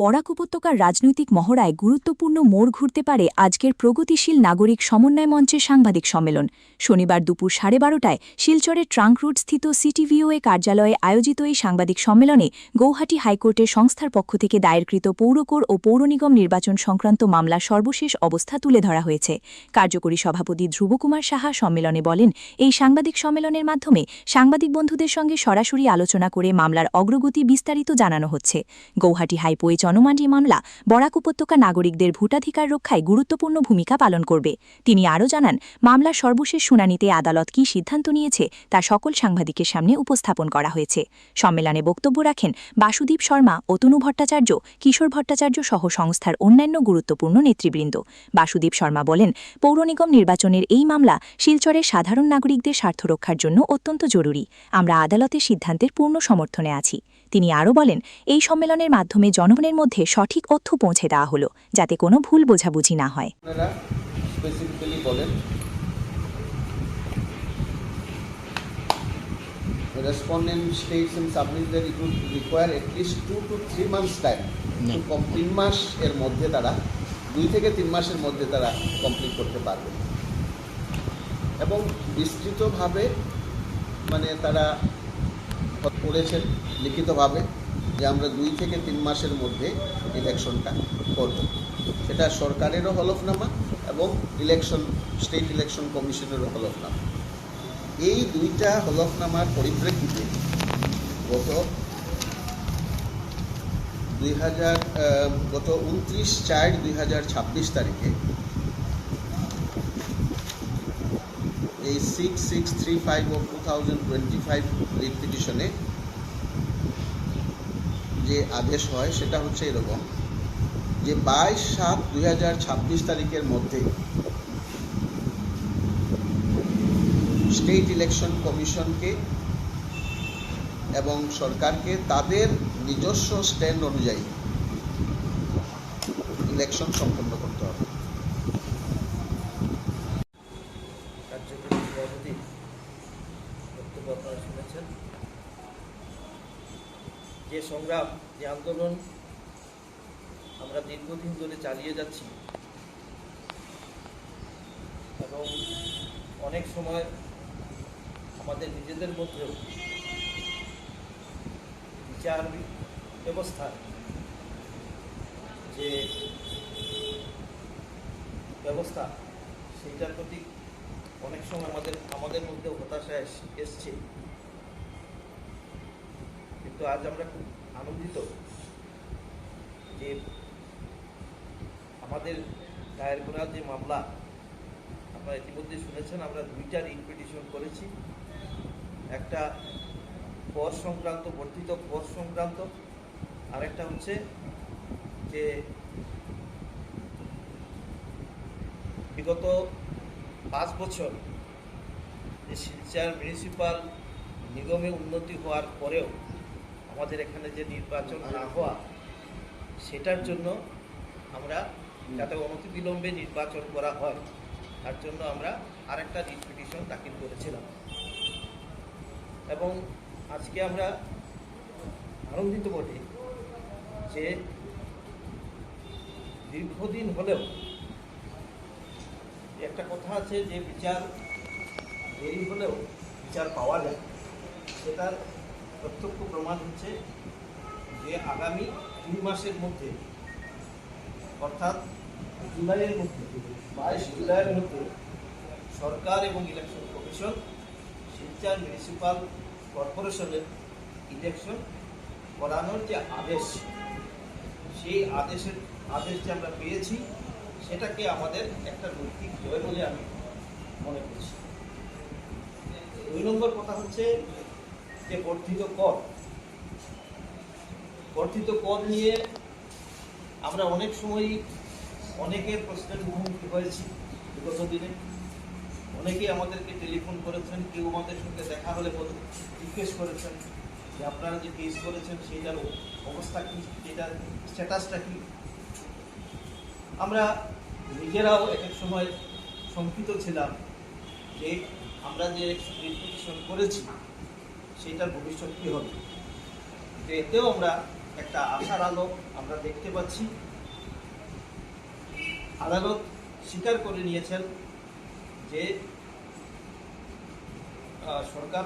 বরাক উপত্যকার রাজনৈতিক মহড়ায় গুরুত্বপূর্ণ মোড় ঘুরতে পারে আজকের প্রগতিশীল নাগরিক সমন্বয় মঞ্চের সাংবাদিক সম্মেলন। শনিবার দুপুর 12:30টায় শিলচরের ট্রাঙ্ক রোড স্থিত সিটিভিওএ কার্যালয়ে আয়োজিত এই সাংবাদিক সম্মেলনে গৌহাটি হাইকোর্টের সংস্থার পক্ষ থেকে দায়েরকৃত পৌরকর ও পৌর নিগম নির্বাচন সংক্রান্ত মামলার সর্বশেষ অবস্থা তুলে ধরা হয়েছে। কার্যকরী সভাপতি ধ্রুবকুমার সাহা সম্মেলনে বলেন, এই সাংবাদিক সম্মেলনের মাধ্যমে সাংবাদিক বন্ধুদের সঙ্গে সরাসরি আলোচনা করে মামলার অগ্রগতি বিস্তারিত জানানো হচ্ছে। গৌহাটি হাইপোয়ে জনমান্ডি মামলা বরাক উপত্যকা নাগরিকদের ভোটাধিকার রক্ষায় গুরুত্বপূর্ণ ভূমিকা পালন করবে। তিনি আরও জানান, মামলার সর্বশেষ শুনানিতে আদালত কী সিদ্ধান্ত নিয়েছে তা সকল সাংবাদিকের সামনে উপস্থাপন করা হয়েছে। সম্মেলনে বক্তব্য রাখেন বাসুদীপ শর্মা, অতনু ভট্টাচার্য, কিশোর ভট্টাচার্য সহ সংস্থার অন্যান্য গুরুত্বপূর্ণ নেতৃবৃন্দ। বাসুদীপ শর্মা বলেন, পৌর নিগম নির্বাচনের এই মামলা শিলচরের সাধারণ নাগরিকদের স্বার্থ রক্ষার জন্য অত্যন্ত জরুরি। আমরা আদালতের সিদ্ধান্তের পূর্ণ সমর্থনে আছি। তিনি আরও বলেন, এই সম্মেলনের মাধ্যমে জনগণের মধ্যে সঠিক তথ্য পৌঁছে দেওয়া হলো, যাতে কোনো ভুল বোঝাবুঝি না হয়। The respondent states and submits that it would require at least 2 to 3 months time to complete 3 মাস এর মধ্যে তারা 2 থেকে 3 মাসের মধ্যে তারা কমপ্লিট করতে পারবে এবং বিস্তৃতভাবে তারা বলেছেন লিখিতভাবে যে আমরা 2 থেকে 3 মাসের মধ্যে ইলেকশনটা করব। সেটা সরকারেরও হলফনামা এবং স্টেট ইলেকশন কমিশনেরও হলফনামা। এই দুইটা হলফনামার পরিপ্রেক্ষিতে গত 29/4/2026 তারিখে এই 6635/2025 রিট পিটিশনে যে আদেশ হয় সেটা হচ্ছে এরকম যে 22/7/2026 তারিখের মধ্যে স্টেট ইলেকশন কমিশনকে এবং সরকারকে তাদের নিজস্ব স্ট্যান্ড অনুযায়ী ইলেকশন সম্পন্ন করতে হবে। কার্যকরী সভাপতি বক্তব্য আপনারা শুনেছেন। যে সংগ্রাম, যে আন্দোলন আমরা দীর্ঘদিন ধরে চালিয়ে যাচ্ছি এবং অনেক সময় আমাদের নিজেদের মধ্যেও বিচার ব্যবস্থা যে ব্যবস্থা সেইটার প্রতি অনেক সময় আমাদের মধ্যেও হতাশা এসছে, কিন্তু আজ আমরা খুব আনন্দিত যে আমাদের দায়ের করা যে মামলা আপনারা ইতিমধ্যে শুনেছেন, আমরা 2টা রিট পিটিশন করেছি। একটা কর সংক্রান্ত, বর্ধিত কর সংক্রান্ত, আরেকটা হচ্ছে যে বিগত 5 বছর যে শিলচর মিউনিসিপাল নিগমে উন্নতি হওয়ার পরেও আমাদের এখানে যে নির্বাচন না হওয়া, সেটার জন্য আমরা যাতে অনতিবিলম্বে নির্বাচন করা হয় তার জন্য আমরা আরেকটা রিট পিটিশন দাখিল করেছিলাম। এবং আজকে আমরা আনন্দিত বটে যে দীর্ঘদিন হলেও একটা কথা আছে যে বিচার দেরি হলেও বিচার পাওয়া যায়, সেটার প্রত্যক্ষ প্রমাণ হচ্ছে যে আগামী 2 মাসের মধ্যে, অর্থাৎ জুলাইয়ের মধ্যে, 22 জুলাইয়ের মধ্যে সরকার এবং ইলেকশন কমিশন শিলচর মিউনিসিপাল কর্পোরেশনের ইলেকশন করানোর যে আদেশ, সেই আদেশ যে আমরা পেয়েছি সেটাকে আমাদের একটা নৈতিক জয় বলে আমি মনে করছি। 2 নম্বর কথা হচ্ছে যে বর্ধিত কর নিয়ে আমরা অনেক সময়ই অনেকের প্রশ্নের মুখোমুখি হয়েছি। বিগত দিনে অনেকেই আমাদেরকে টেলিফোন করেছেন, কেউ আমাদের সঙ্গে দেখা হলে জিজ্ঞেস করেছেন যে আপনারা যে কেস করেছেন সেইটার অবস্থা কী, সেটার স্ট্যাটাসটা কী। আমরা নিজেরাও এক এক সময় শঙ্কিত ছিলাম যে আমরা যে রিট পিটিশন করেছি সেটার ভবিষ্যৎ কী হবে। এতেও আমরা একটা আশার আলো আমরা দেখতে পাচ্ছি। আদালত স্বীকার করে নিয়েছেন যে সরকার